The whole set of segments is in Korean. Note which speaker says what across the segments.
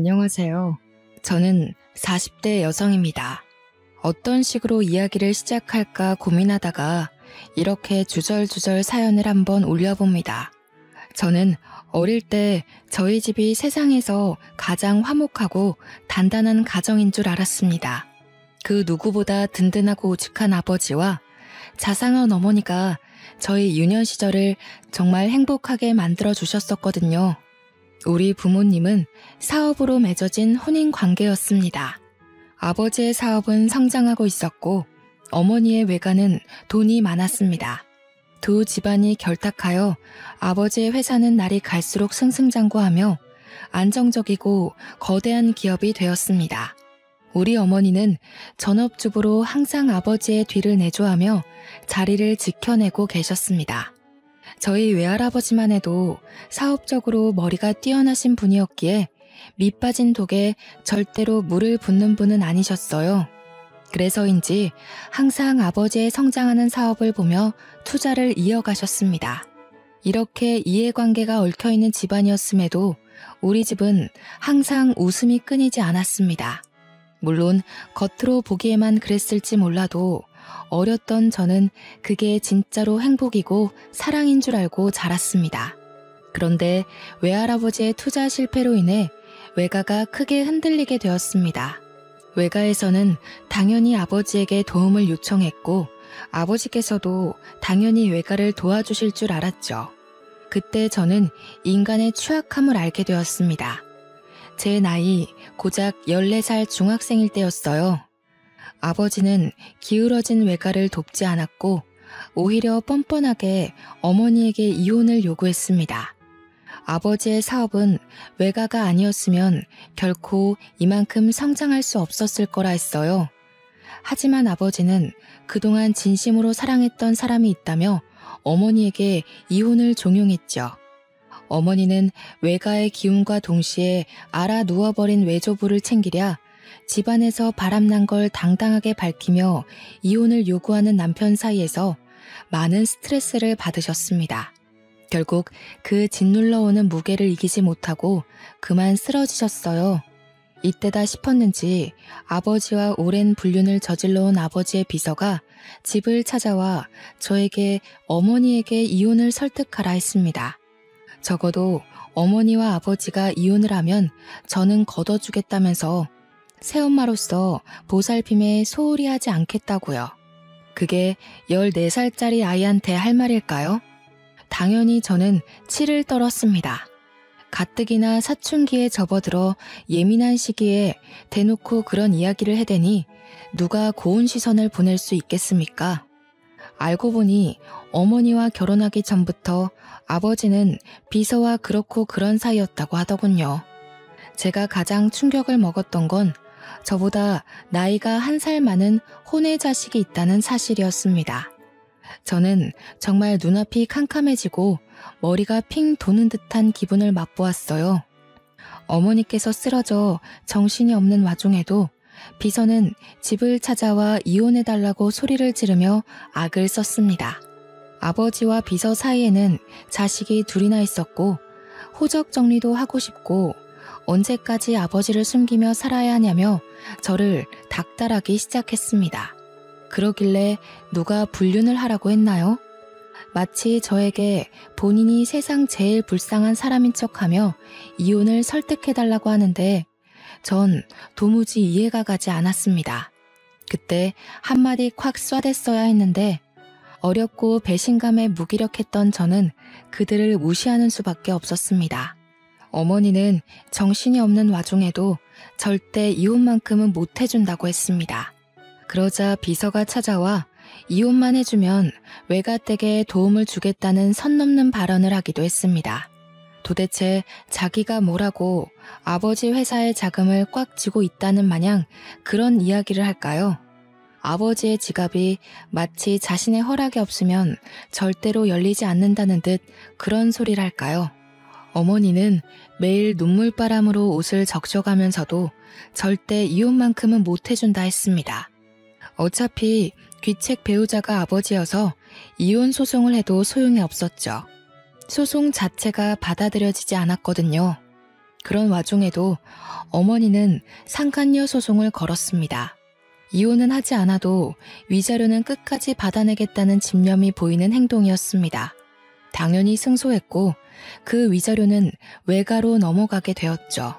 Speaker 1: 안녕하세요. 저는 40대 여성입니다. 어떤 식으로 이야기를 시작할까 고민하다가 이렇게 주절주절 사연을 한번 올려봅니다. 저는 어릴 때 저희 집이 세상에서 가장 화목하고 단단한 가정인 줄 알았습니다. 그 누구보다 든든하고 오죽한 아버지와 자상한 어머니가 저희 유년 시절을 정말 행복하게 만들어 주셨었거든요. 우리 부모님은 사업으로 맺어진 혼인 관계였습니다. 아버지의 사업은 성장하고 있었고 어머니의 외가는 돈이 많았습니다. 두 집안이 결탁하여 아버지의 회사는 날이 갈수록 승승장구하며 안정적이고 거대한 기업이 되었습니다. 우리 어머니는 전업주부로 항상 아버지의 뒤를 내조하며 자리를 지켜내고 계셨습니다. 저희 외할아버지만 해도 사업적으로 머리가 뛰어나신 분이었기에 밑 빠진 독에 절대로 물을 붓는 분은 아니셨어요. 그래서인지 항상 아버지의 성장하는 사업을 보며 투자를 이어가셨습니다. 이렇게 이해관계가 얽혀있는 집안이었음에도 우리 집은 항상 웃음이 끊이지 않았습니다. 물론 겉으로 보기에만 그랬을지 몰라도 어렸던 저는 그게 진짜로 행복이고 사랑인 줄 알고 자랐습니다. 그런데 외할아버지의 투자 실패로 인해 외가가 크게 흔들리게 되었습니다. 외가에서는 당연히 아버지에게 도움을 요청했고 아버지께서도 당연히 외가를 도와주실 줄 알았죠. 그때 저는 인간의 추악함을 알게 되었습니다. 제 나이 고작 14살 중학생일 때였어요. 아버지는 기울어진 외가를 돕지 않았고 오히려 뻔뻔하게 어머니에게 이혼을 요구했습니다. 아버지의 사업은 외가가 아니었으면 결코 이만큼 성장할 수 없었을 거라 했어요. 하지만 아버지는 그동안 진심으로 사랑했던 사람이 있다며 어머니에게 이혼을 종용했죠. 어머니는 외가의 기운과 동시에 알아 누워버린 외조부를 챙기랴 집안에서 바람난 걸 당당하게 밝히며 이혼을 요구하는 남편 사이에서 많은 스트레스를 받으셨습니다. 결국 그 짓눌러오는 무게를 이기지 못하고 그만 쓰러지셨어요. 이때다 싶었는지 아버지와 오랜 불륜을 저질러온 아버지의 비서가 집을 찾아와 저에게 어머니에게 이혼을 설득하라 했습니다. 적어도 어머니와 아버지가 이혼을 하면 저는 걷어주겠다면서 새엄마로서 보살핌에 소홀히 하지 않겠다고요. 그게 14살짜리 아이한테 할 말일까요? 당연히 저는 치를 떨었습니다. 가뜩이나 사춘기에 접어들어 예민한 시기에 대놓고 그런 이야기를 해대니 누가 고운 시선을 보낼 수 있겠습니까? 알고 보니 어머니와 결혼하기 전부터 아버지는 비서와 그렇고 그런 사이였다고 하더군요. 제가 가장 충격을 먹었던 건 저보다 나이가 1살 많은 혼외 자식이 있다는 사실이었습니다. 저는 정말 눈앞이 캄캄해지고 머리가 핑 도는 듯한 기분을 맛보았어요. 어머니께서 쓰러져 정신이 없는 와중에도 비서는 집을 찾아와 이혼해달라고 소리를 지르며 악을 썼습니다. 아버지와 비서 사이에는 자식이 둘이나 있었고 호적 정리도 하고 싶고 언제까지 아버지를 숨기며 살아야 하냐며 저를 닥달하기 시작했습니다. 그러길래 누가 불륜을 하라고 했나요? 마치 저에게 본인이 세상 제일 불쌍한 사람인 척하며 이혼을 설득해달라고 하는데 전 도무지 이해가 가지 않았습니다. 그때 한마디 콱 쏴댔어야 했는데 어렵고 배신감에 무기력했던 저는 그들을 무시하는 수밖에 없었습니다. 어머니는 정신이 없는 와중에도 절대 이혼만큼은 못 해준다고 했습니다. 그러자 비서가 찾아와 이혼만 해주면 외가댁에 도움을 주겠다는 선 넘는 발언을 하기도 했습니다. 도대체 자기가 뭐라고 아버지 회사의 자금을 꽉 쥐고 있다는 마냥 그런 이야기를 할까요? 아버지의 지갑이 마치 자신의 허락이 없으면 절대로 열리지 않는다는 듯 그런 소리를 할까요? 어머니는 매일 눈물바람으로 옷을 적셔가면서도 절대 이혼만큼은 못 해준다 했습니다. 어차피 귀책 배우자가 아버지여서 이혼 소송을 해도 소용이 없었죠. 소송 자체가 받아들여지지 않았거든요. 그런 와중에도 어머니는 상간녀 소송을 걸었습니다. 이혼은 하지 않아도 위자료는 끝까지 받아내겠다는 집념이 보이는 행동이었습니다. 당연히 승소했고 그 위자료는 외가로 넘어가게 되었죠.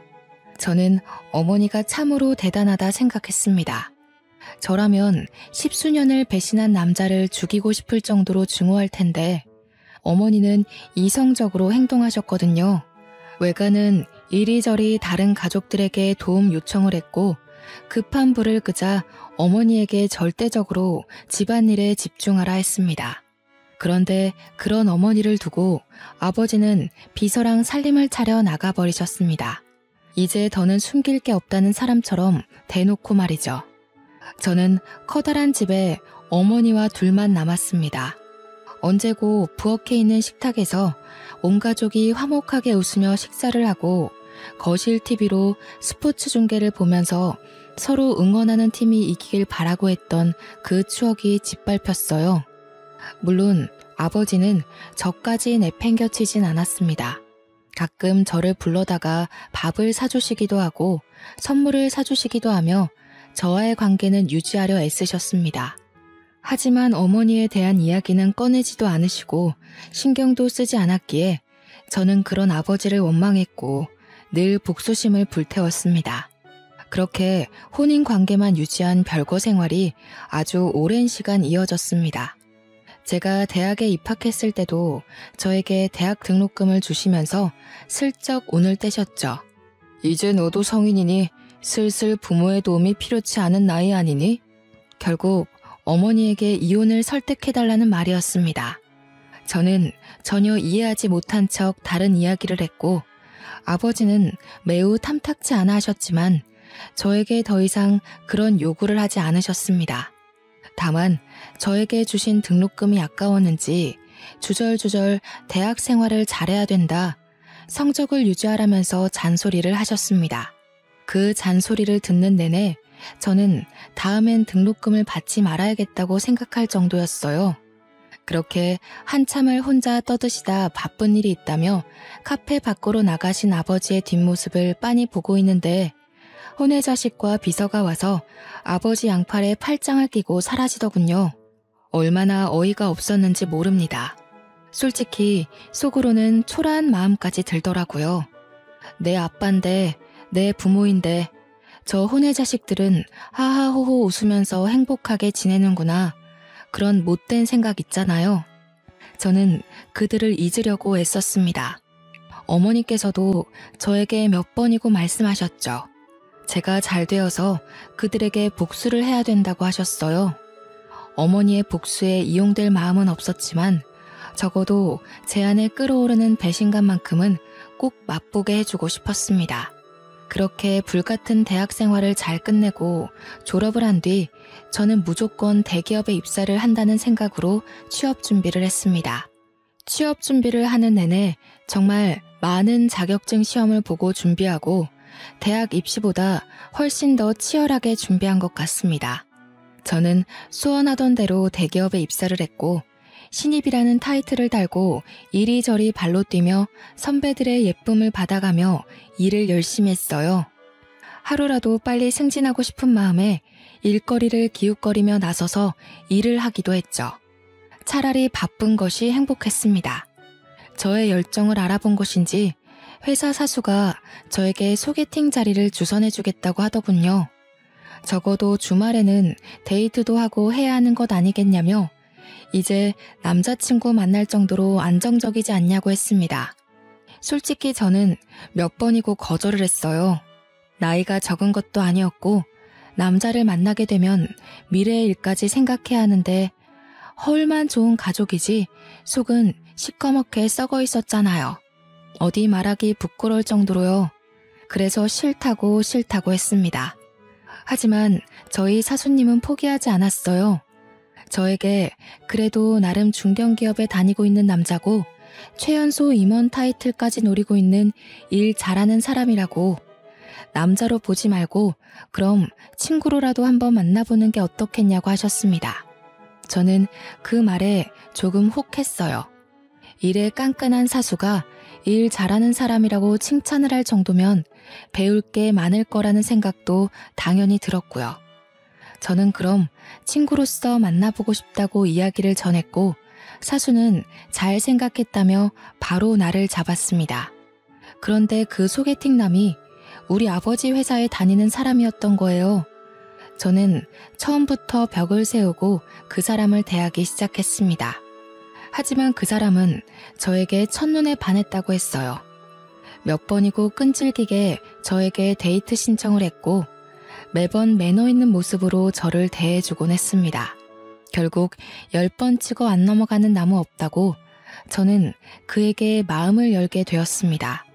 Speaker 1: 저는 어머니가 참으로 대단하다 생각했습니다. 저라면 10수년을 배신한 남자를 죽이고 싶을 정도로 증오할 텐데 어머니는 이성적으로 행동하셨거든요. 외가는 이리저리 다른 가족들에게 도움 요청을 했고 급한 불을 끄자 어머니에게 절대적으로 집안일에 집중하라 했습니다. 그런데 그런 어머니를 두고 아버지는 비서랑 살림을 차려 나가버리셨습니다. 이제 더는 숨길 게 없다는 사람처럼 대놓고 말이죠. 저는 커다란 집에 어머니와 둘만 남았습니다. 언제고 부엌에 있는 식탁에서 온 가족이 화목하게 웃으며 식사를 하고 거실 TV로 스포츠 중계를 보면서 서로 응원하는 팀이 이기길 바라고 했던 그 추억이 짓밟혔어요. 물론 아버지는 저까지 내팽겨치진 않았습니다. 가끔 저를 불러다가 밥을 사주시기도 하고 선물을 사주시기도 하며 저와의 관계는 유지하려 애쓰셨습니다. 하지만 어머니에 대한 이야기는 꺼내지도 않으시고 신경도 쓰지 않았기에 저는 그런 아버지를 원망했고 늘 복수심을 불태웠습니다. 그렇게 혼인 관계만 유지한 별거 생활이 아주 오랜 시간 이어졌습니다. 제가 대학에 입학했을 때도 저에게 대학 등록금을 주시면서 슬쩍 운을 떼셨죠. 이제 너도 성인이니 슬슬 부모의 도움이 필요치 않은 나이 아니니? 결국 어머니에게 이혼을 설득해달라는 말이었습니다. 저는 전혀 이해하지 못한 척 다른 이야기를 했고 아버지는 매우 탐탁치 않아 하셨지만 저에게 더 이상 그런 요구를 하지 않으셨습니다. 다만 저에게 주신 등록금이 아까웠는지 주절주절 대학 생활을 잘해야 된다, 성적을 유지하라면서 잔소리를 하셨습니다. 그 잔소리를 듣는 내내 저는 다음엔 등록금을 받지 말아야겠다고 생각할 정도였어요. 그렇게 한참을 혼자 떠드시다 바쁜 일이 있다며 카페 밖으로 나가신 아버지의 뒷모습을 빤히 보고 있는데 혼외자식과 비서가 와서 아버지 양팔에 팔짱을 끼고 사라지더군요. 얼마나 어이가 없었는지 모릅니다. 솔직히 속으로는 초라한 마음까지 들더라고요. 내 아빠인데, 내 부모인데 저 혼외자식들은 하하호호 웃으면서 행복하게 지내는구나. 그런 못된 생각 있잖아요. 저는 그들을 잊으려고 애썼습니다. 어머니께서도 저에게 몇 번이고 말씀하셨죠. 제가 잘 되어서 그들에게 복수를 해야 된다고 하셨어요. 어머니의 복수에 이용될 마음은 없었지만 적어도 제 안에 끓어오르는 배신감만큼은 꼭 맛보게 해주고 싶었습니다. 그렇게 불같은 대학 생활을 잘 끝내고 졸업을 한 뒤 저는 무조건 대기업에 입사를 한다는 생각으로 취업 준비를 했습니다. 취업 준비를 하는 내내 정말 많은 자격증 시험을 보고 준비하고 대학 입시보다 훨씬 더 치열하게 준비한 것 같습니다. 저는 소원하던 대로 대기업에 입사를 했고 신입이라는 타이틀을 달고 이리저리 발로 뛰며 선배들의 예쁨을 받아가며 일을 열심히 했어요. 하루라도 빨리 승진하고 싶은 마음에 일거리를 기웃거리며 나서서 일을 하기도 했죠. 차라리 바쁜 것이 행복했습니다. 저의 열정을 알아본 것인지 회사 사수가 저에게 소개팅 자리를 주선해주겠다고 하더군요. 적어도 주말에는 데이트도 하고 해야 하는 것 아니겠냐며 이제 남자친구 만날 정도로 안정적이지 않냐고 했습니다. 솔직히 저는 몇 번이고 거절을 했어요. 나이가 적은 것도 아니었고 남자를 만나게 되면 미래의 일까지 생각해야 하는데 허울만 좋은 가족이지 속은 시커멓게 썩어 있었잖아요. 어디 말하기 부끄러울 정도로요. 그래서 싫다고 했습니다. 하지만 저희 사수님은 포기하지 않았어요. 저에게 그래도 나름 중견기업에 다니고 있는 남자고 최연소 임원 타이틀까지 노리고 있는 일 잘하는 사람이라고, 남자로 보지 말고 그럼 친구로라도 한번 만나보는 게 어떻겠냐고 하셨습니다. 저는 그 말에 조금 혹했어요. 일에 깐깐한 사수가 일 잘하는 사람이라고 칭찬을 할 정도면 배울 게 많을 거라는 생각도 당연히 들었고요. 저는 그럼 친구로서 만나보고 싶다고 이야기를 전했고 사수는 잘 생각했다며 바로 나를 잡았습니다. 그런데 그 소개팅남이 우리 아버지 회사에 다니는 사람이었던 거예요. 저는 처음부터 벽을 세우고 그 사람을 대하기 시작했습니다. 하지만 그 사람은 저에게 첫눈에 반했다고 했어요. 몇 번이고 끈질기게 저에게 데이트 신청을 했고 매번 매너 있는 모습으로 저를 대해주곤 했습니다. 결국 10번 치고 안 넘어가는 나무 없다고 저는 그에게 마음을 열게 되었습니다.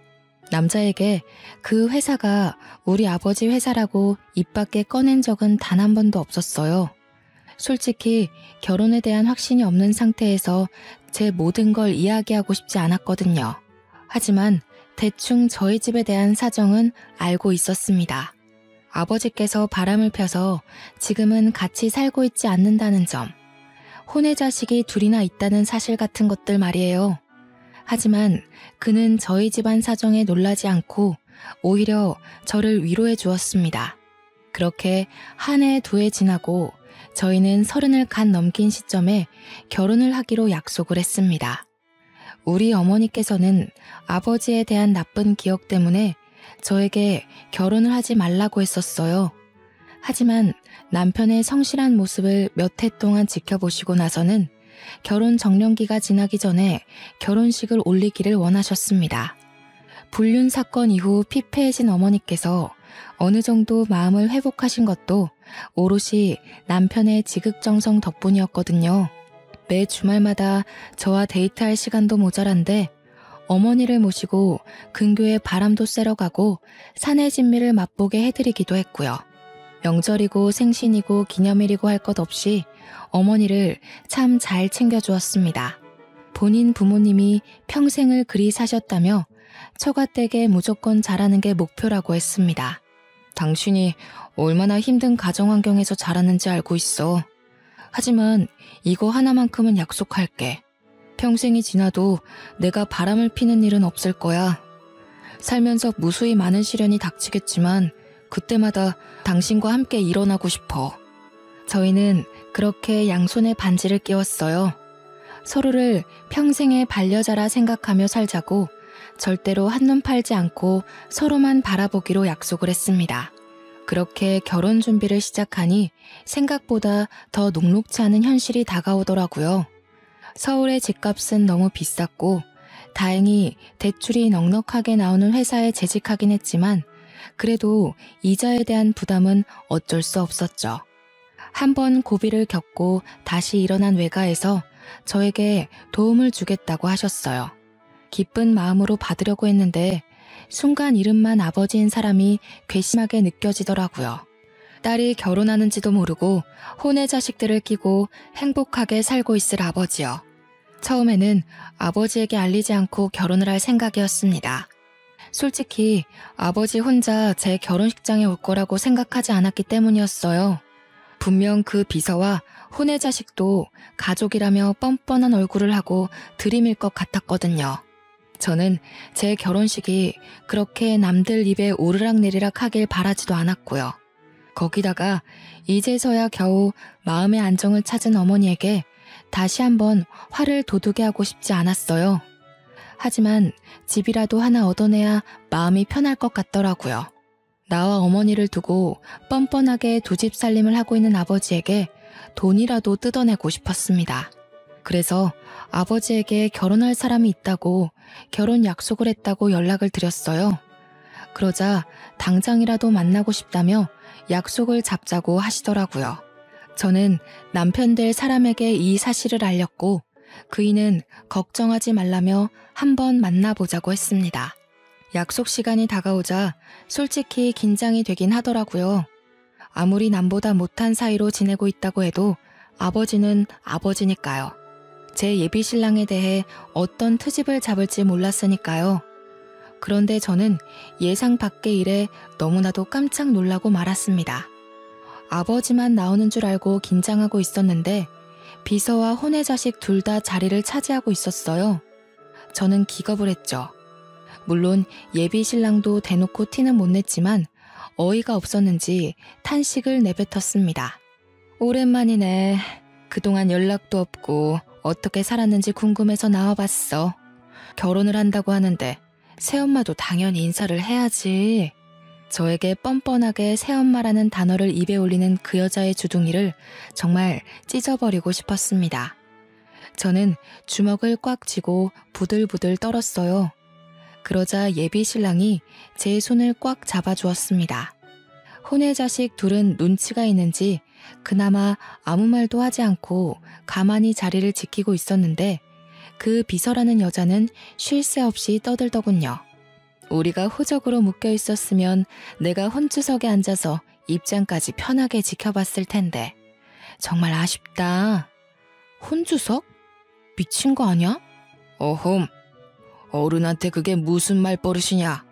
Speaker 1: 남자에게 그 회사가 우리 아버지 회사라고 입 밖에 꺼낸 적은 단 한 번도 없었어요. 솔직히 결혼에 대한 확신이 없는 상태에서 제 모든 걸 이야기하고 싶지 않았거든요. 하지만 대충 저희 집에 대한 사정은 알고 있었습니다. 아버지께서 바람을 펴서 지금은 같이 살고 있지 않는다는 점, 혼외 자식이 둘이나 있다는 사실 같은 것들 말이에요. 하지만 그는 저희 집안 사정에 놀라지 않고 오히려 저를 위로해 주었습니다. 그렇게 한 해, 두 해 지나고 저희는 30을 간 넘긴 시점에 결혼을 하기로 약속을 했습니다. 우리 어머니께서는 아버지에 대한 나쁜 기억 때문에 저에게 결혼을 하지 말라고 했었어요. 하지만 남편의 성실한 모습을 몇 해 동안 지켜보시고 나서는 결혼 정년기가 지나기 전에 결혼식을 올리기를 원하셨습니다. 불륜 사건 이후 피폐해진 어머니께서 어느 정도 마음을 회복하신 것도 오롯이 남편의 지극정성 덕분이었거든요. 매 주말마다 저와 데이트할 시간도 모자란데 어머니를 모시고 근교에 바람도 쐬러 가고 산의 진미를 맛보게 해드리기도 했고요. 명절이고 생신이고 기념일이고 할 것 없이 어머니를 참 잘 챙겨주었습니다. 본인 부모님이 평생을 그리 사셨다며 처가댁에 무조건 잘하는 게 목표라고 했습니다. 당신이 얼마나 힘든 가정 환경에서 자랐는지 알고 있어. 하지만 이거 하나만큼은 약속할게. 평생이 지나도 내가 바람을 피는 일은 없을 거야. 살면서 무수히 많은 시련이 닥치겠지만 그때마다 당신과 함께 일어나고 싶어. 저희는 그렇게 양손에 반지를 끼웠어요. 서로를 평생의 반려자라 생각하며 살자고 절대로 한눈 팔지 않고 서로만 바라보기로 약속을 했습니다. 그렇게 결혼 준비를 시작하니 생각보다 더 녹록치 않은 현실이 다가오더라고요. 서울의 집값은 너무 비쌌고 다행히 대출이 넉넉하게 나오는 회사에 재직하긴 했지만 그래도 이자에 대한 부담은 어쩔 수 없었죠. 한번 고비를 겪고 다시 일어난 외가에서 저에게 도움을 주겠다고 하셨어요. 기쁜 마음으로 받으려고 했는데 순간 이름만 아버지인 사람이 괘씸하게 느껴지더라고요. 딸이 결혼하는지도 모르고 혼외 자식들을 끼고 행복하게 살고 있을 아버지요. 처음에는 아버지에게 알리지 않고 결혼을 할 생각이었습니다. 솔직히 아버지 혼자 제 결혼식장에 올 거라고 생각하지 않았기 때문이었어요. 분명 그 비서와 혼외 자식도 가족이라며 뻔뻔한 얼굴을 하고 들이밀 것 같았거든요. 저는 제 결혼식이 그렇게 남들 입에 오르락내리락 하길 바라지도 않았고요. 거기다가 이제서야 겨우 마음의 안정을 찾은 어머니에게 다시 한번 화를 돋우게 하고 싶지 않았어요. 하지만 집이라도 하나 얻어내야 마음이 편할 것 같더라고요. 나와 어머니를 두고 뻔뻔하게 두 집 살림을 하고 있는 아버지에게 돈이라도 뜯어내고 싶었습니다. 그래서 아버지에게 결혼할 사람이 있다고 결혼 약속을 했다고 연락을 드렸어요. 그러자 당장이라도 만나고 싶다며 약속을 잡자고 하시더라고요. 저는 남편 될 사람에게 이 사실을 알렸고 그이는 걱정하지 말라며 한번 만나보자고 했습니다. 약속 시간이 다가오자 솔직히 긴장이 되긴 하더라고요. 아무리 남보다 못한 사이로 지내고 있다고 해도 아버지는 아버지니까요. 제 예비 신랑에 대해 어떤 트집을 잡을지 몰랐으니까요. 그런데 저는 예상 밖의 일에 너무나도 깜짝 놀라고 말았습니다. 아버지만 나오는 줄 알고 긴장하고 있었는데 비서와 혼외 자식 둘 다 자리를 차지하고 있었어요. 저는 기겁을 했죠. 물론 예비 신랑도 대놓고 티는 못 냈지만 어이가 없었는지 탄식을 내뱉었습니다. 오랜만이네. 그동안 연락도 없고 어떻게 살았는지 궁금해서 나와봤어. 결혼을 한다고 하는데 새엄마도 당연히 인사를 해야지. 저에게 뻔뻔하게 새엄마라는 단어를 입에 올리는 그 여자의 주둥이를 정말 찢어버리고 싶었습니다. 저는 주먹을 꽉 쥐고 부들부들 떨었어요. 그러자 예비 신랑이 제 손을 꽉 잡아주었습니다. 혼외 자식 둘은 눈치가 있는지 그나마 아무 말도 하지 않고 가만히 자리를 지키고 있었는데 그 비서라는 여자는 쉴 새 없이 떠들더군요. 우리가 호적으로 묶여 있었으면 내가 혼주석에 앉아서 입장까지 편하게 지켜봤을 텐데 정말 아쉽다. 혼주석? 미친 거 아니야? 어흠, 어른한테 그게 무슨 말버릇이냐.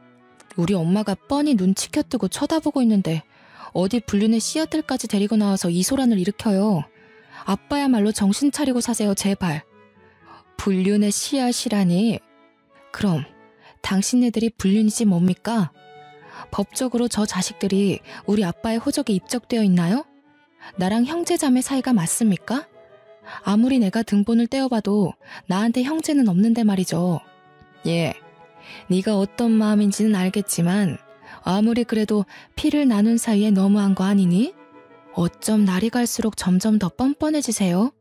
Speaker 1: 우리 엄마가 뻔히 눈치켜 뜨고 쳐다보고 있는데 어디 불륜의 씨앗들까지 데리고 나와서 이 소란을 일으켜요. 아빠야말로 정신 차리고 사세요, 제발. 불륜의 씨앗이라니. 그럼 당신네들이 불륜이지 뭡니까? 법적으로 저 자식들이 우리 아빠의 호적에 입적되어 있나요? 나랑 형제자매 사이가 맞습니까? 아무리 내가 등본을 떼어봐도 나한테 형제는 없는데 말이죠. 예, 네가 어떤 마음인지는 알겠지만 아무리 그래도 피를 나눈 사이에 너무한 거 아니니? 어쩜 날이 갈수록 점점 더 뻔뻔해지세요?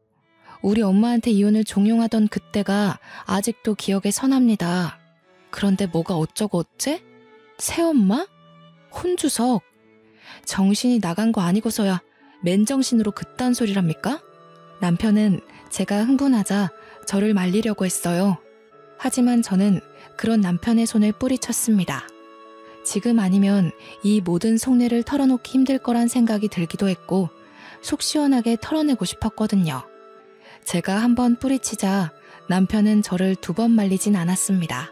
Speaker 1: 우리 엄마한테 이혼을 종용하던 그때가 아직도 기억에 선합니다. 그런데 뭐가 어쩌고 어째? 새엄마? 혼주석? 정신이 나간 거 아니고서야 맨정신으로 그딴 소리랍니까? 남편은 제가 흥분하자 저를 말리려고 했어요. 하지만 저는 그런 남편의 손을 뿌리쳤습니다. 지금 아니면 이 모든 속내를 털어놓기 힘들 거란 생각이 들기도 했고 속 시원하게 털어내고 싶었거든요. 제가 한번 뿌리치자 남편은 저를 2번 말리진 않았습니다.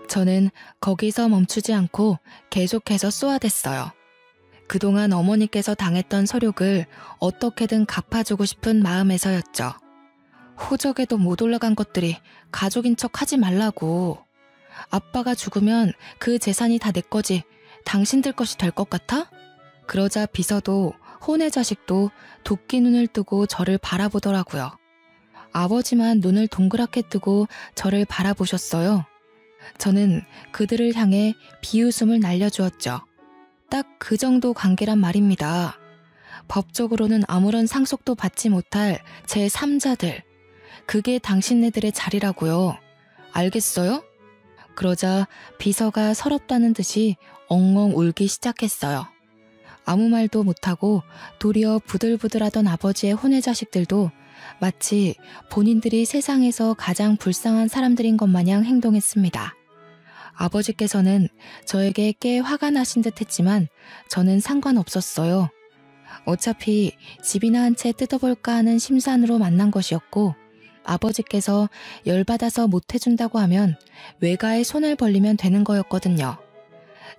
Speaker 1: 저는 거기서 멈추지 않고 계속해서 쏘아댔어요. 그동안 어머니께서 당했던 서욕을 어떻게든 갚아주고 싶은 마음에서였죠. 호적에도 못 올라간 것들이 가족인 척 하지 말라고. 아빠가 죽으면 그 재산이 다 내 거지 당신들 것이 될 것 같아? 그러자 비서도 혼외 자식도 도끼 눈을 뜨고 저를 바라보더라고요. 아버지만 눈을 동그랗게 뜨고 저를 바라보셨어요. 저는 그들을 향해 비웃음을 날려주었죠. 딱 그 정도 관계란 말입니다. 법적으로는 아무런 상속도 받지 못할 제 3자들. 그게 당신네들의 자리라고요. 알겠어요? 그러자 비서가 서럽다는 듯이 엉엉 울기 시작했어요. 아무 말도 못하고 도리어 부들부들하던 아버지의 혼외 자식들도 마치 본인들이 세상에서 가장 불쌍한 사람들인 것 마냥 행동했습니다. 아버지께서는 저에게 꽤 화가 나신 듯 했지만 저는 상관없었어요. 어차피 집이나 한 채 뜯어볼까 하는 심산으로 만난 것이었고 아버지께서 열받아서 못해준다고 하면 외가에 손을 벌리면 되는 거였거든요.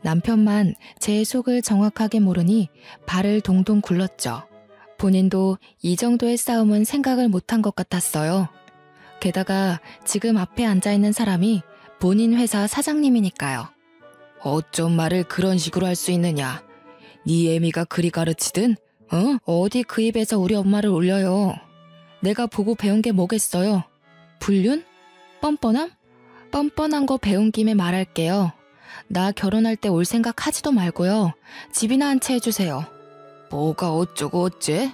Speaker 1: 남편만 제 속을 정확하게 모르니 발을 동동 굴렀죠. 본인도 이 정도의 싸움은 생각을 못한 것 같았어요. 게다가 지금 앞에 앉아있는 사람이 본인 회사 사장님이니까요. 어쩜 말을 그런 식으로 할 수 있느냐. 네 애미가 그리 가르치든 어디 그 입에서 우리 엄마를 올려요. 내가 보고 배운 게 뭐겠어요. 불륜? 뻔뻔함? 뻔뻔한 거 배운 김에 말할게요. 나 결혼할 때 올 생각 하지도 말고요. 집이나 한 채 해주세요. 뭐가 어쩌고 어째?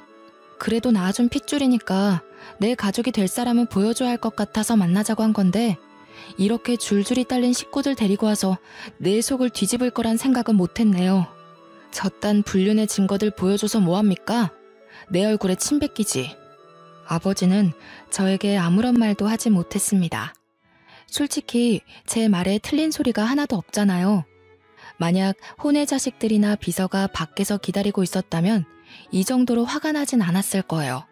Speaker 1: 그래도 나 좀 핏줄이니까 내 가족이 될 사람은 보여줘야 할 것 같아서 만나자고 한 건데 이렇게 줄줄이 딸린 식구들 데리고 와서 내 속을 뒤집을 거란 생각은 못했네요. 저딴 불륜의 증거들 보여줘서 뭐합니까? 내 얼굴에 침 뱉기지. 아버지는 저에게 아무런 말도 하지 못했습니다. 솔직히 제 말에 틀린 소리가 하나도 없잖아요. 만약 혼외 자식들이나 비서가 밖에서 기다리고 있었다면 이 정도로 화가 나진 않았을 거예요.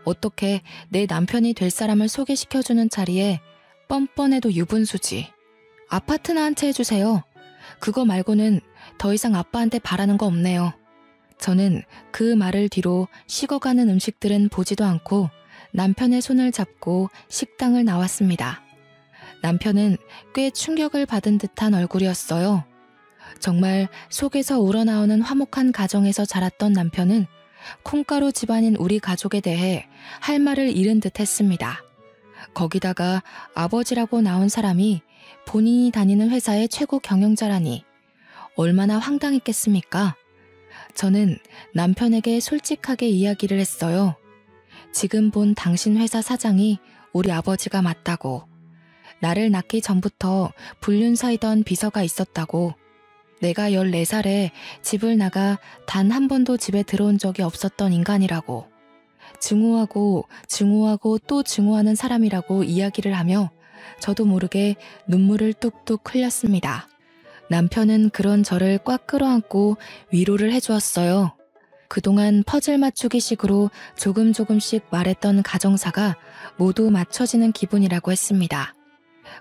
Speaker 1: 어떻게 내 남편이 될 사람을 소개시켜주는 자리에 뻔뻔해도 유분수지. 아파트나 한 채 해주세요. 그거 말고는 더 이상 아빠한테 바라는 거 없네요. 저는 그 말을 뒤로 식어가는 음식들은 보지도 않고 남편의 손을 잡고 식당을 나왔습니다. 남편은 꽤 충격을 받은 듯한 얼굴이었어요. 정말 속에서 우러나오는 화목한 가정에서 자랐던 남편은 콩가루 집안인 우리 가족에 대해 할 말을 잃은 듯 했습니다. 거기다가 아버지라고 나온 사람이 본인이 다니는 회사의 최고 경영자라니 얼마나 황당했겠습니까? 저는 남편에게 솔직하게 이야기를 했어요. 지금 본 당신 회사 사장이 우리 아버지가 맞다고. 나를 낳기 전부터 불륜사이던 비서가 있었다고. 내가 14살에 집을 나가 단 한 번도 집에 들어온 적이 없었던 인간이라고. 증오하고 또 증오하는 사람이라고 이야기를 하며 저도 모르게 눈물을 뚝뚝 흘렸습니다. 남편은 그런 저를 꽉 끌어안고 위로를 해주었어요. 그동안 퍼즐 맞추기식으로 조금씩 말했던 가정사가 모두 맞춰지는 기분이라고 했습니다.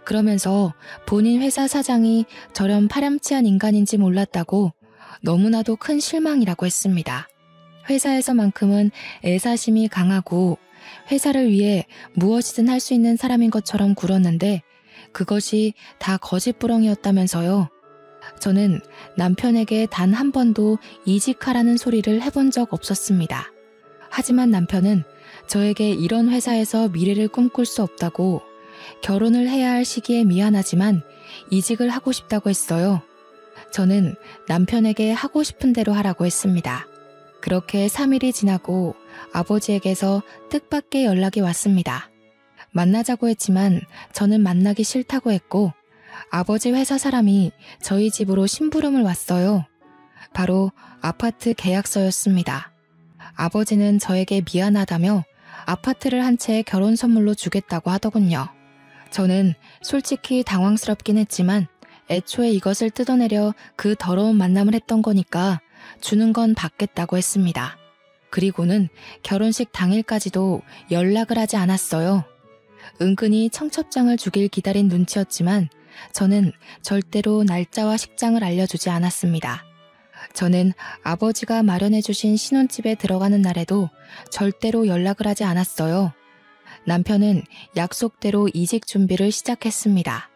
Speaker 1: 그러면서 본인 회사 사장이 저런 파렴치한 인간인지 몰랐다고 너무나도 큰 실망이라고 했습니다. 회사에서만큼은 애사심이 강하고 회사를 위해 무엇이든 할 수 있는 사람인 것처럼 굴었는데 그것이 다 거짓부렁이었다면서요. 저는 남편에게 단 한 번도 이직하라는 소리를 해본 적 없었습니다. 하지만 남편은 저에게 이런 회사에서 미래를 꿈꿀 수 없다고 결혼을 해야 할 시기에 미안하지만 이직을 하고 싶다고 했어요. 저는 남편에게 하고 싶은 대로 하라고 했습니다. 그렇게 3일이 지나고 아버지에게서 뜻밖의 연락이 왔습니다. 만나자고 했지만 저는 만나기 싫다고 했고 아버지 회사 사람이 저희 집으로 심부름을 왔어요. 바로 아파트 계약서였습니다. 아버지는 저에게 미안하다며 아파트를 한 채 결혼 선물로 주겠다고 하더군요. 저는 솔직히 당황스럽긴 했지만 애초에 이것을 뜯어내려 그 더러운 만남을 했던 거니까 주는 건 받겠다고 했습니다. 그리고는 결혼식 당일까지도 연락을 하지 않았어요. 은근히 청첩장을 주길 기다린 눈치였지만 저는 절대로 날짜와 식장을 알려주지 않았습니다. 저는 아버지가 마련해주신 신혼집에 들어가는 날에도 절대로 연락을 하지 않았어요. 남편은 약속대로 이직 준비를 시작했습니다.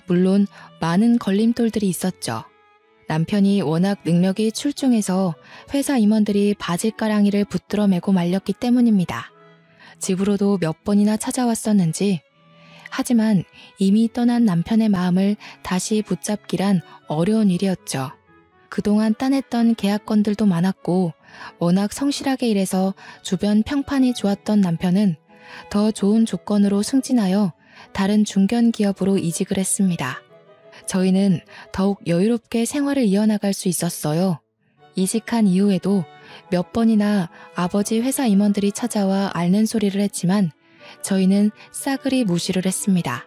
Speaker 1: 물론 많은 걸림돌들이 있었죠. 남편이 워낙 능력이 출중해서 회사 임원들이 바짓가랑이를 붙들어 매고 말렸기 때문입니다. 집으로도 몇 번이나 찾아왔었는지 하지만 이미 떠난 남편의 마음을 다시 붙잡기란 어려운 일이었죠. 그동안 따냈던 계약건들도 많았고 워낙 성실하게 일해서 주변 평판이 좋았던 남편은 더 좋은 조건으로 승진하여 다른 중견 기업으로 이직을 했습니다. 저희는 더욱 여유롭게 생활을 이어나갈 수 있었어요. 이직한 이후에도 몇 번이나 아버지 회사 임원들이 찾아와 앓는 소리를 했지만 저희는 싸그리 무시를 했습니다.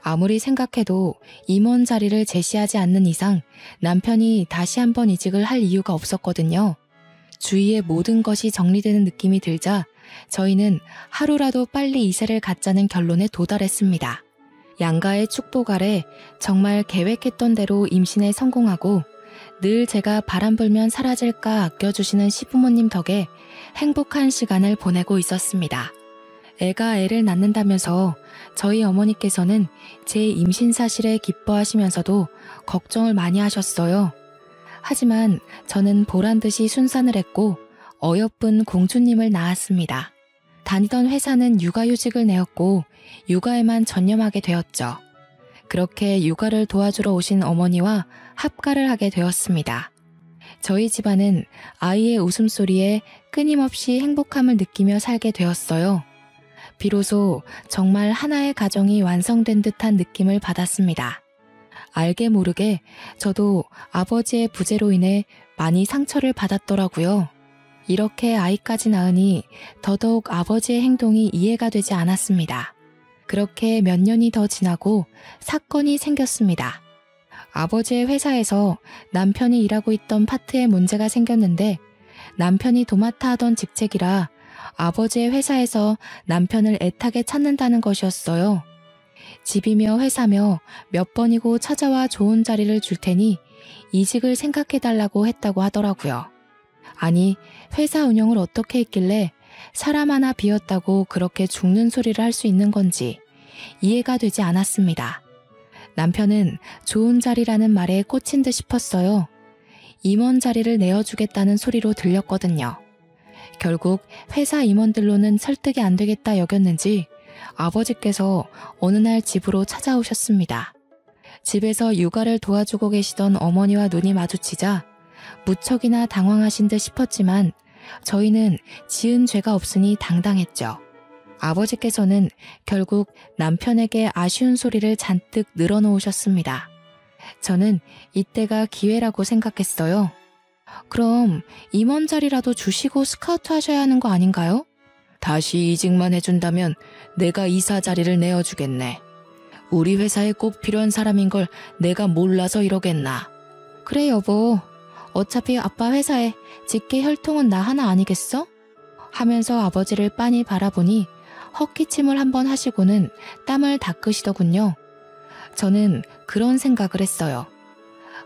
Speaker 1: 아무리 생각해도 임원 자리를 제시하지 않는 이상 남편이 다시 한번 이직을 할 이유가 없었거든요. 주위의 모든 것이 정리되는 느낌이 들자 저희는 하루라도 빨리 이세를 갖자는 결론에 도달했습니다. 양가의 축복 아래 정말 계획했던 대로 임신에 성공하고 늘 제가 바람 불면 사라질까 아껴주시는 시부모님 덕에 행복한 시간을 보내고 있었습니다. 애가 애를 낳는다면서 저희 어머니께서는 제 임신 사실에 기뻐하시면서도 걱정을 많이 하셨어요. 하지만 저는 보란듯이 순산을 했고 어여쁜 공주님을 낳았습니다. 다니던 회사는 육아휴직을 내었고 육아에만 전념하게 되었죠. 그렇게 육아를 도와주러 오신 어머니와 합가를 하게 되었습니다. 저희 집안은 아이의 웃음소리에 끊임없이 행복함을 느끼며 살게 되었어요. 비로소 정말 하나의 가정이 완성된 듯한 느낌을 받았습니다. 알게 모르게 저도 아버지의 부재로 인해 많이 상처를 받았더라고요. 이렇게 아이까지 낳으니 더더욱 아버지의 행동이 이해가 되지 않았습니다. 그렇게 몇 년이 더 지나고 사건이 생겼습니다. 아버지의 회사에서 남편이 일하고 있던 파트에 문제가 생겼는데 남편이 도맡아 하던 직책이라 아버지의 회사에서 남편을 애타게 찾는다는 것이었어요. 집이며 회사며 몇 번이고 찾아와 좋은 자리를 줄 테니 이직을 생각해달라고 했다고 하더라고요. 아니, 회사 운영을 어떻게 했길래 사람 하나 비웠다고 그렇게 죽는 소리를 할 수 있는 건지 이해가 되지 않았습니다. 남편은 좋은 자리라는 말에 꽂힌 듯 싶었어요. 임원 자리를 내어주겠다는 소리로 들렸거든요. 결국 회사 임원들로는 설득이 안 되겠다 여겼는지 아버지께서 어느 날 집으로 찾아오셨습니다. 집에서 육아를 도와주고 계시던 어머니와 눈이 마주치자 무척이나 당황하신 듯 싶었지만 저희는 지은 죄가 없으니 당당했죠. 아버지께서는 결국 남편에게 아쉬운 소리를 잔뜩 늘어놓으셨습니다. 저는 이때가 기회라고 생각했어요. 그럼 임원 자리라도 주시고 스카우트 하셔야 하는 거 아닌가요? 다시 이직만 해준다면 내가 이사 자리를 내어주겠네. 우리 회사에 꼭 필요한 사람인 걸 내가 몰라서 이러겠나. 그래 여보, 어차피 아빠 회사에 직계 혈통은 나 하나 아니겠어? 하면서 아버지를 빤히 바라보니 헛기침을 한번 하시고는 땀을 닦으시더군요. 저는 그런 생각을 했어요.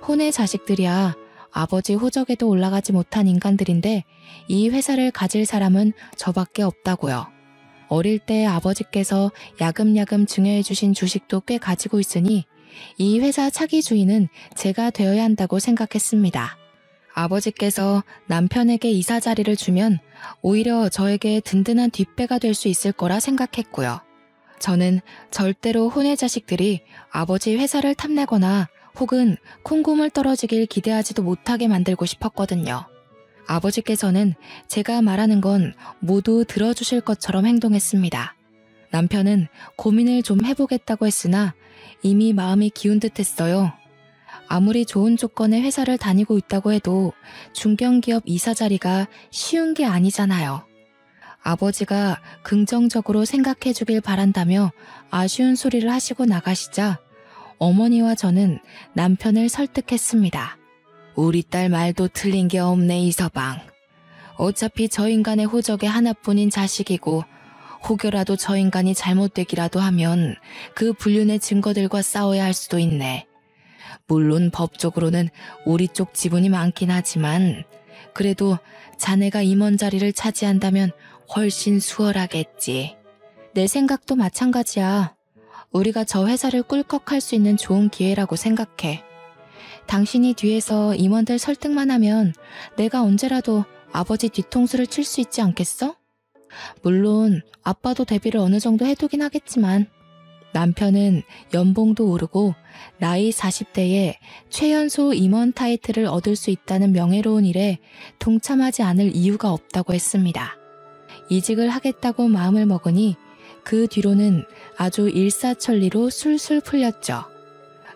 Speaker 1: 혼의 자식들이야 아버지 호적에도 올라가지 못한 인간들인데 이 회사를 가질 사람은 저밖에 없다고요. 어릴 때 아버지께서 야금야금 증여해 주신 주식도 꽤 가지고 있으니 이 회사 차기 주인은 제가 되어야 한다고 생각했습니다. 아버지께서 남편에게 이사 자리를 주면 오히려 저에게 든든한 뒷배가 될 수 있을 거라 생각했고요. 저는 절대로 혼의 자식들이 아버지 회사를 탐내거나 혹은 콩고물 떨어지길 기대하지도 못하게 만들고 싶었거든요. 아버지께서는 제가 말하는 건 모두 들어주실 것처럼 행동했습니다. 남편은 고민을 좀 해보겠다고 했으나 이미 마음이 기운 듯했어요. 아무리 좋은 조건의 회사를 다니고 있다고 해도 중견기업 이사 자리가 쉬운 게 아니잖아요. 아버지가 긍정적으로 생각해 주길 바란다며 아쉬운 소리를 하시고 나가시자 어머니와 저는 남편을 설득했습니다. 우리 딸 말도 틀린 게 없네 이서방. 어차피 저 인간의 호적의 하나뿐인 자식이고 혹여라도 저 인간이 잘못되기라도 하면 그 불륜의 증거들과 싸워야 할 수도 있네. 물론 법적으로는 우리 쪽 지분이 많긴 하지만 그래도 자네가 임원 자리를 차지한다면 훨씬 수월하겠지. 내 생각도 마찬가지야. 우리가 저 회사를 꿀꺽할 수 있는 좋은 기회라고 생각해. 당신이 뒤에서 임원들 설득만 하면 내가 언제라도 아버지 뒤통수를 칠 수 있지 않겠어? 물론 아빠도 대비를 어느 정도 해두긴 하겠지만 남편은 연봉도 오르고 나이 40대에 최연소 임원 타이틀을 얻을 수 있다는 명예로운 일에 동참하지 않을 이유가 없다고 했습니다. 이직을 하겠다고 마음을 먹으니 그 뒤로는 아주 일사천리로 술술 풀렸죠.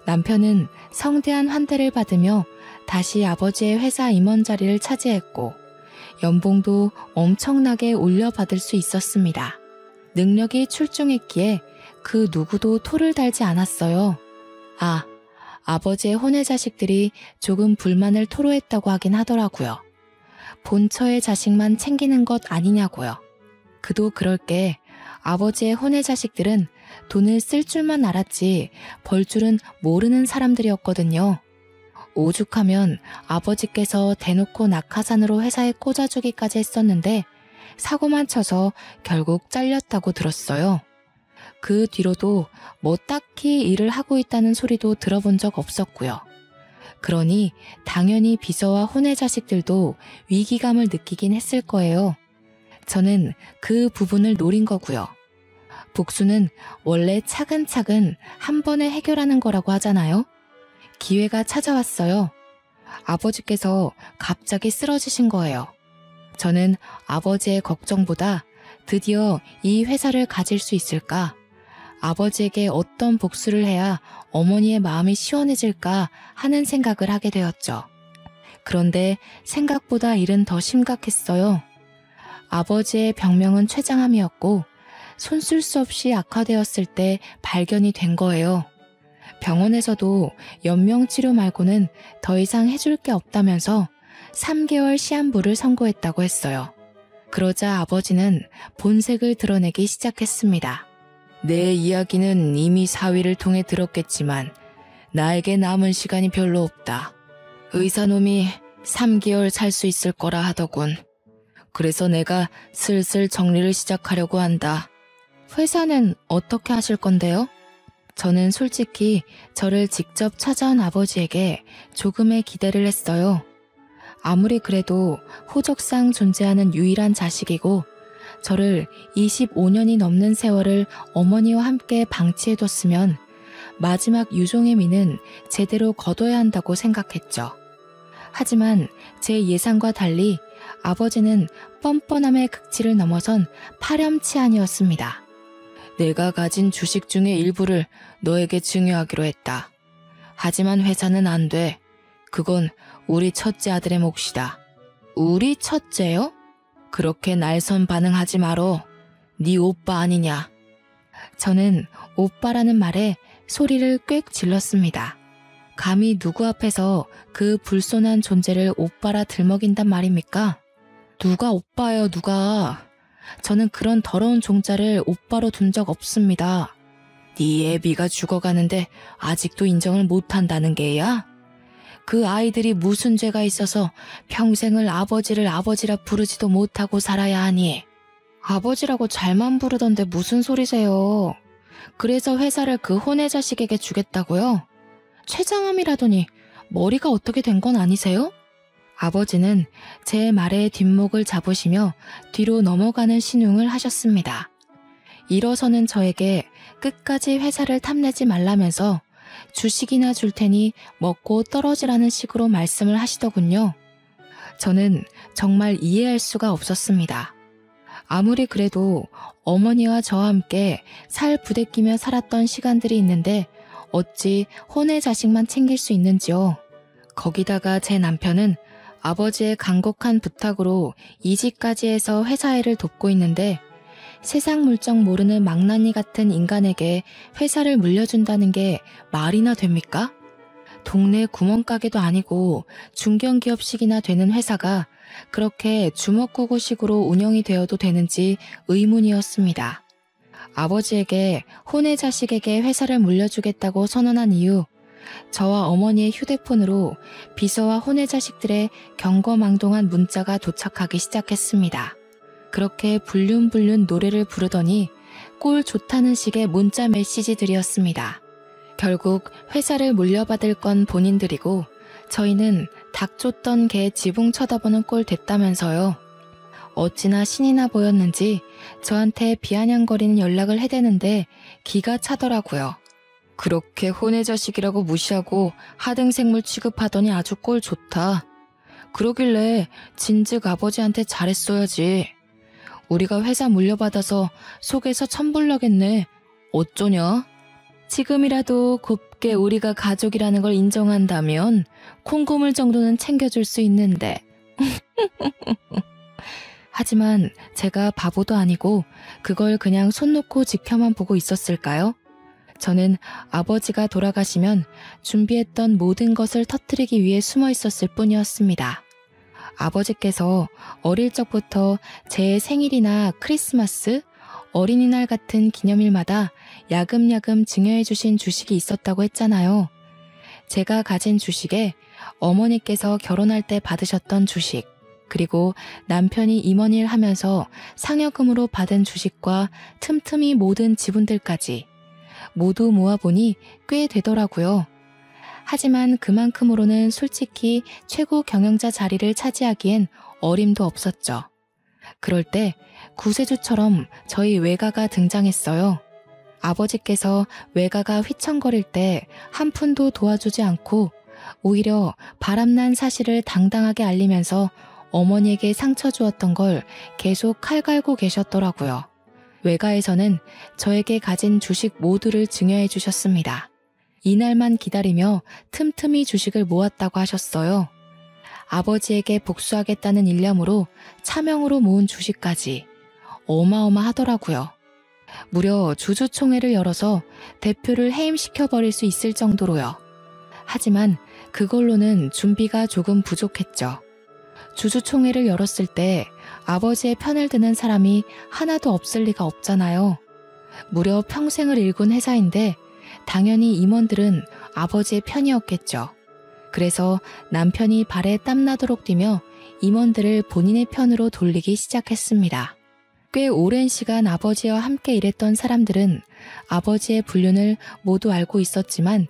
Speaker 1: 남편은 성대한 환대를 받으며 다시 아버지의 회사 임원 자리를 차지했고 연봉도 엄청나게 올려받을 수 있었습니다. 능력이 출중했기에 그 누구도 토를 달지 않았어요. 아버지의 혼의 자식들이 조금 불만을 토로했다고 하긴 하더라고요. 본처의 자식만 챙기는 것 아니냐고요. 그도 그럴 게 아버지의 혼의 자식들은 돈을 쓸 줄만 알았지 벌 줄은 모르는 사람들이었거든요. 오죽하면 아버지께서 대놓고 낙하산으로 회사에 꽂아주기까지 했었는데 사고만 쳐서 결국 잘렸다고 들었어요. 그 뒤로도 뭐 딱히 일을 하고 있다는 소리도 들어본 적 없었고요. 그러니 당연히 비서와 혼의 자식들도 위기감을 느끼긴 했을 거예요. 저는 그 부분을 노린 거고요. 복수는 원래 차근차근 한 번에 해결하는 거라고 하잖아요. 기회가 찾아왔어요. 아버지께서 갑자기 쓰러지신 거예요. 저는 아버지의 걱정보다 드디어 이 회사를 가질 수 있을까? 아버지에게 어떤 복수를 해야 어머니의 마음이 시원해질까 하는 생각을 하게 되었죠. 그런데 생각보다 일은 더 심각했어요. 아버지의 병명은 췌장암이었고 손 쓸 수 없이 악화되었을 때 발견이 된 거예요. 병원에서도 연명치료 말고는 더 이상 해줄 게 없다면서 3개월 시한부를 선고했다고 했어요. 그러자 아버지는 본색을 드러내기 시작했습니다. 내 이야기는 이미 사위를 통해 들었겠지만 나에게 남은 시간이 별로 없다. 의사놈이 3개월 살 수 있을 거라 하더군. 그래서 내가 슬슬 정리를 시작하려고 한다. 회사는 어떻게 하실 건데요? 저는 솔직히 저를 직접 찾아온 아버지에게 조금의 기대를 했어요. 아무리 그래도 호적상 존재하는 유일한 자식이고 저를 25년이 넘는 세월을 어머니와 함께 방치해뒀으면 마지막 유종의 미는 제대로 거둬야 한다고 생각했죠. 하지만 제 예상과 달리 아버지는 뻔뻔함의 극치를 넘어선 파렴치한이었습니다. 내가 가진 주식 중의 일부를 너에게 증여하기로 했다. 하지만 회사는 안 돼. 그건 우리 첫째 아들의 몫이다. 우리 첫째요? 그렇게 날선 반응하지 말어. 네 오빠 아니냐. 저는 오빠라는 말에 소리를 꽥 질렀습니다. 감히 누구 앞에서 그 불손한 존재를 오빠라 들먹인단 말입니까? 누가 오빠예요, 누가. 저는 그런 더러운 종자를 오빠로 둔 적 없습니다. 네 애비가 죽어가는데 아직도 인정을 못한다는 게야? 그 아이들이 무슨 죄가 있어서 평생을 아버지를 아버지라 부르지도 못하고 살아야 하니? 아버지라고 잘만 부르던데 무슨 소리세요? 그래서 회사를 그 혼의 자식에게 주겠다고요? 최장암이라더니 머리가 어떻게 된 건 아니세요? 아버지는 제 말에 뒷목을 잡으시며 뒤로 넘어가는 신용을 하셨습니다. 일어서는 저에게 끝까지 회사를 탐내지 말라면서 주식이나 줄 테니 먹고 떨어지라는 식으로 말씀을 하시더군요. 저는 정말 이해할 수가 없었습니다. 아무리 그래도 어머니와 저와 함께 살 부대끼며 살았던 시간들이 있는데 어찌 혼의 자식만 챙길 수 있는지요. 거기다가 제 남편은 아버지의 간곡한 부탁으로 이직까지 해서 회사 일을 돕고 있는데 세상 물정 모르는 망나니 같은 인간에게 회사를 물려준다는 게 말이나 됩니까? 동네 구멍가게도 아니고 중견기업식이나 되는 회사가 그렇게 주먹구구식으로 운영이 되어도 되는지 의문이었습니다. 아버지에게 혼의 자식에게 회사를 물려주겠다고 선언한 이후 저와 어머니의 휴대폰으로 비서와 혼의 자식들의 경거망동한 문자가 도착하기 시작했습니다. 그렇게 불륜불륜 노래를 부르더니 꼴 좋다는 식의 문자 메시지들이었습니다. 결국 회사를 물려받을 건 본인들이고 저희는 닭 쫓던 개 지붕 쳐다보는 꼴 됐다면서요. 어찌나 신이 나 보였는지 저한테 비아냥거리는 연락을 해대는데 기가 차더라고요. 그렇게 혼의 자식이라고 무시하고 하등생물 취급하더니 아주 꼴 좋다. 그러길래 진즉 아버지한테 잘했어야지. 우리가 회사 물려받아서 속에서 천불나겠네. 어쩌냐? 지금이라도 곱게 우리가 가족이라는 걸 인정한다면 콩고물 정도는 챙겨줄 수 있는데. 하지만 제가 바보도 아니고 그걸 그냥 손 놓고 지켜만 보고 있었을까요? 저는 아버지가 돌아가시면 준비했던 모든 것을 터뜨리기 위해 숨어 있었을 뿐이었습니다. 아버지께서 어릴 적부터 제 생일이나 크리스마스, 어린이날 같은 기념일마다 야금야금 증여해 주신 주식이 있었다고 했잖아요. 제가 가진 주식에 어머니께서 결혼할 때 받으셨던 주식, 그리고 남편이 임원일 하면서 상여금으로 받은 주식과 틈틈이 모든 지분들까지 모두 모아보니 꽤 되더라고요. 하지만 그만큼으로는 솔직히 최고 경영자 자리를 차지하기엔 어림도 없었죠. 그럴 때 구세주처럼 저희 외가가 등장했어요. 아버지께서 외가가 휘청거릴 때 한 푼도 도와주지 않고 오히려 바람난 사실을 당당하게 알리면서 어머니에게 상처 주었던 걸 계속 칼 갈고 계셨더라고요. 외가에서는 저에게 가진 주식 모두를 증여해 주셨습니다. 이날만 기다리며 틈틈이 주식을 모았다고 하셨어요. 아버지에게 복수하겠다는 일념으로 차명으로 모은 주식까지 어마어마하더라고요. 무려 주주총회를 열어서 대표를 해임시켜버릴 수 있을 정도로요. 하지만 그걸로는 준비가 조금 부족했죠. 주주총회를 열었을 때 아버지의 편을 드는 사람이 하나도 없을 리가 없잖아요. 무려 평생을 일군 회사인데 당연히 임원들은 아버지의 편이었겠죠. 그래서 남편이 발에 땀나도록 뛰며 임원들을 본인의 편으로 돌리기 시작했습니다. 꽤 오랜 시간 아버지와 함께 일했던 사람들은 아버지의 불륜을 모두 알고 있었지만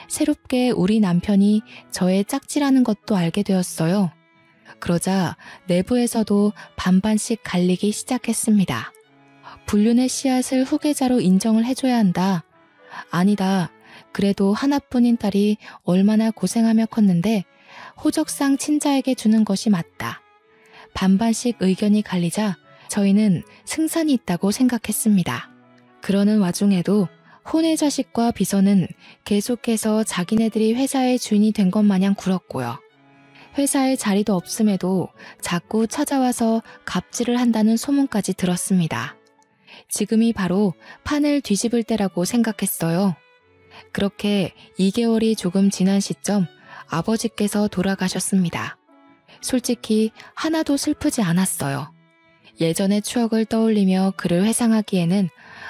Speaker 1: 새롭게 우리 남편이 저의 짝지라는 것도 알게 되었어요. 그러자 내부에서도 반반씩 갈리기 시작했습니다. 불륜의 씨앗을 후계자로 인정을 해줘야 한다. 아니다. 그래도 하나뿐인 딸이 얼마나 고생하며 컸는데 호적상 친자에게 주는 것이 맞다. 반반씩 의견이 갈리자 저희는 승산이 있다고 생각했습니다. 그러는 와중에도 혼의 자식과 비서는 계속해서 자기네들이 회사의 주인이 된 것 마냥 굴었고요. 회사에 자리도 없음에도 자꾸 찾아와서 갑질을 한다는 소문까지 들었습니다. 지금이 바로 판을 뒤집을 때라고 생각했어요. 그렇게 2개월이 조금 지난 시점 아버지께서 돌아가셨습니다. 솔직히 하나도 슬프지 않았어요. 예전의 추억을 떠올리며 그를 회상하기에는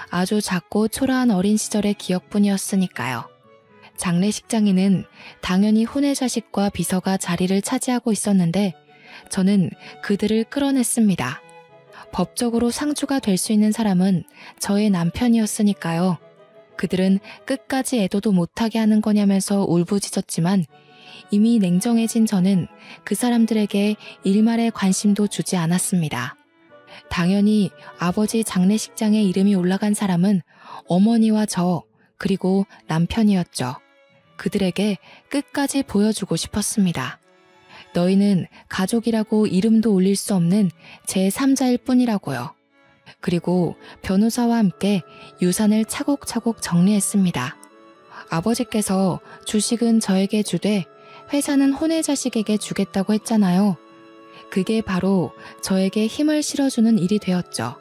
Speaker 1: 아주 작고 초라한 어린 시절의 기억뿐이었으니까요. 장례식장에는 당연히 혼의 자식과 비서가 자리를 차지하고 있었는데 저는 그들을 끌어냈습니다. 법적으로 상주가 될 수 있는 사람은 저의 남편이었으니까요. 그들은 끝까지 애도도 못하게 하는 거냐면서 울부짖었지만 이미 냉정해진 저는 그 사람들에게 일말의 관심도 주지 않았습니다. 당연히 아버지 장례식장에 이름이 올라간 사람은 어머니와 저, 그리고 남편이었죠. 그들에게 끝까지 보여주고 싶었습니다. 너희는 가족이라고 이름도 올릴 수 없는 제3자일 뿐이라고요. 그리고 변호사와 함께 유산을 차곡차곡 정리했습니다. 아버지께서 주식은 저에게 주되 회사는 혼의 자식에게 주겠다고 했잖아요. 그게 바로 저에게 힘을 실어주는 일이 되었죠.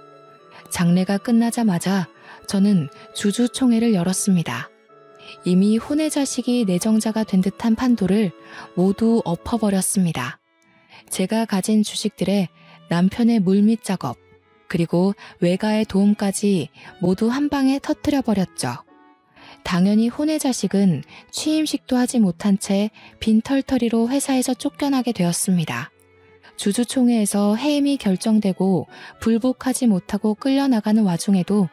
Speaker 1: 장례가 끝나자마자 저는 주주총회를 열었습니다. 이미 혼의 자식이 내정자가 된 듯한 판도를 모두 엎어버렸습니다. 제가 가진 주식들의 남편의 물밑 작업, 그리고 외가의 도움까지 모두 한 방에 터뜨려버렸죠. 당연히 혼의 자식은 취임식도 하지 못한 채 빈털터리로 회사에서 쫓겨나게 되었습니다. 주주총회에서 해임이 결정되고 불복하지 못하고 끌려나가는 와중에도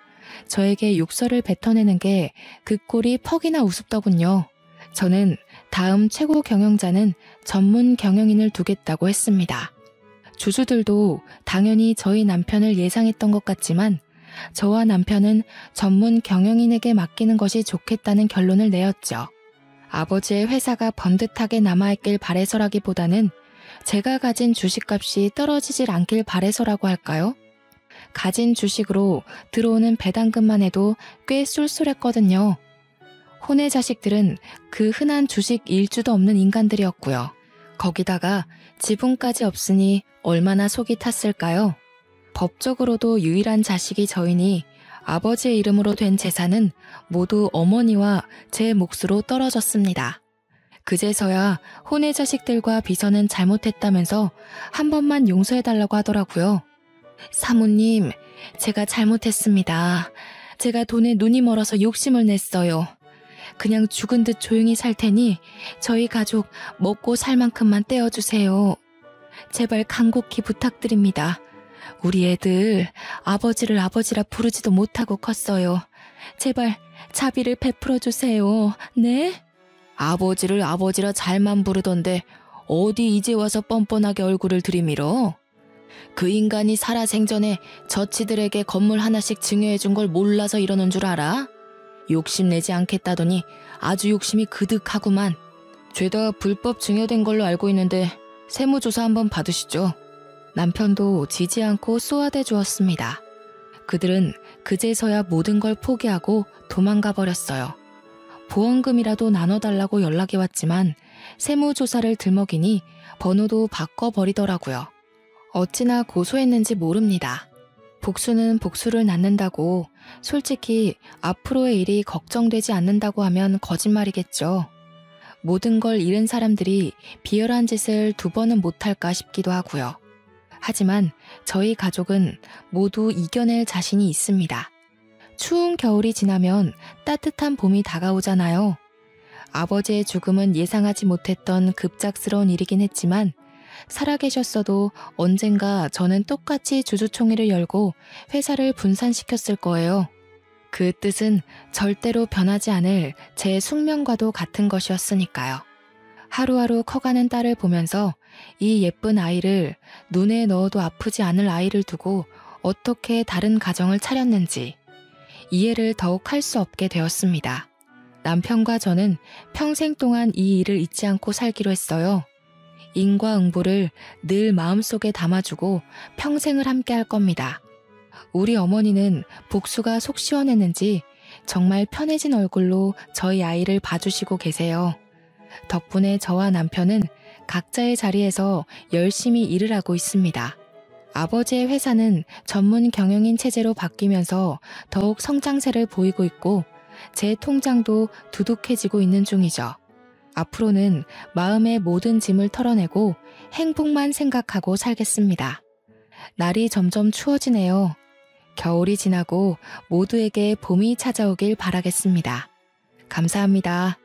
Speaker 1: 저에게 욕설을 뱉어내는 게 그 꼴이 퍽이나 우습더군요. 저는 다음 최고 경영자는 전문 경영인을 두겠다고 했습니다. 주주들도 당연히 저희 남편을 예상했던 것 같지만 저와 남편은 전문 경영인에게 맡기는 것이 좋겠다는 결론을 내었죠. 아버지의 회사가 번듯하게 남아있길 바래서라기보다는 제가 가진 주식값이 떨어지질 않길 바래서라고 할까요? 가진 주식으로 들어오는 배당금만 해도 꽤 쏠쏠했거든요. 혼의 자식들은 그 흔한 주식 일주도 없는 인간들이었고요. 거기다가 지분까지 없으니 얼마나 속이 탔을까요? 법적으로도 유일한 자식이 저이니 아버지의 이름으로 된 재산은 모두 어머니와 제 몫으로 떨어졌습니다. 그제서야 혼의 자식들과 비서는 잘못했다면서 한 번만 용서해달라고 하더라고요. 사모님, 제가 잘못했습니다. 제가 돈에 눈이 멀어서 욕심을 냈어요. 그냥 죽은 듯 조용히 살 테니 저희 가족 먹고 살 만큼만 떼어주세요. 제발 간곡히 부탁드립니다. 우리 애들 아버지를 아버지라 부르지도 못하고 컸어요. 제발 자비를 베풀어 주세요. 네? 아버지를 아버지라 잘만 부르던데 어디 이제 와서 뻔뻔하게 얼굴을 들이밀어? 그 인간이 살아생전에 저치들에게 건물 하나씩 증여해준 걸 몰라서 이러는 줄 알아? 욕심내지 않겠다더니 아주 욕심이 그득하구만. 죄다 불법 증여된 걸로 알고 있는데 세무조사 한번 받으시죠. 남편도 지지 않고 쏘아대 주었습니다. 그들은 그제서야 모든 걸 포기하고 도망가 버렸어요. 보험금이라도 나눠달라고 연락이 왔지만 세무조사를 들먹이니 번호도 바꿔버리더라고요. 어찌나 고소했는지 모릅니다. 복수는 복수를 낳는다고 솔직히 앞으로의 일이 걱정되지 않는다고 하면 거짓말이겠죠. 모든 걸 잃은 사람들이 비열한 짓을 2번은 못할까 싶기도 하고요. 하지만 저희 가족은 모두 이겨낼 자신이 있습니다. 추운 겨울이 지나면 따뜻한 봄이 다가오잖아요. 아버지의 죽음은 예상하지 못했던 급작스러운 일이긴 했지만 살아계셨어도 언젠가 저는 똑같이 주주총회를 열고 회사를 분산시켰을 거예요. 그 뜻은 절대로 변하지 않을 제 숙명과도 같은 것이었으니까요. 하루하루 커가는 딸을 보면서 이 예쁜 아이를, 눈에 넣어도 아프지 않을 아이를 두고 어떻게 다른 가정을 차렸는지 이해를 더욱 할 수 없게 되었습니다. 남편과 저는 평생 동안 이 일을 잊지 않고 살기로 했어요. 인과응보를 늘 마음속에 담아주고 평생을 함께 할 겁니다. 우리 어머니는 복수가 속 시원했는지 정말 편해진 얼굴로 저희 아이를 봐주시고 계세요. 덕분에 저와 남편은 각자의 자리에서 열심히 일을 하고 있습니다. 아버지의 회사는 전문 경영인 체제로 바뀌면서 더욱 성장세를 보이고 있고 제 통장도 두둑해지고 있는 중이죠. 앞으로는 마음의 모든 짐을 털어내고 행복만 생각하고 살겠습니다. 날이 점점 추워지네요. 겨울이 지나고 모두에게 봄이 찾아오길 바라겠습니다. 감사합니다.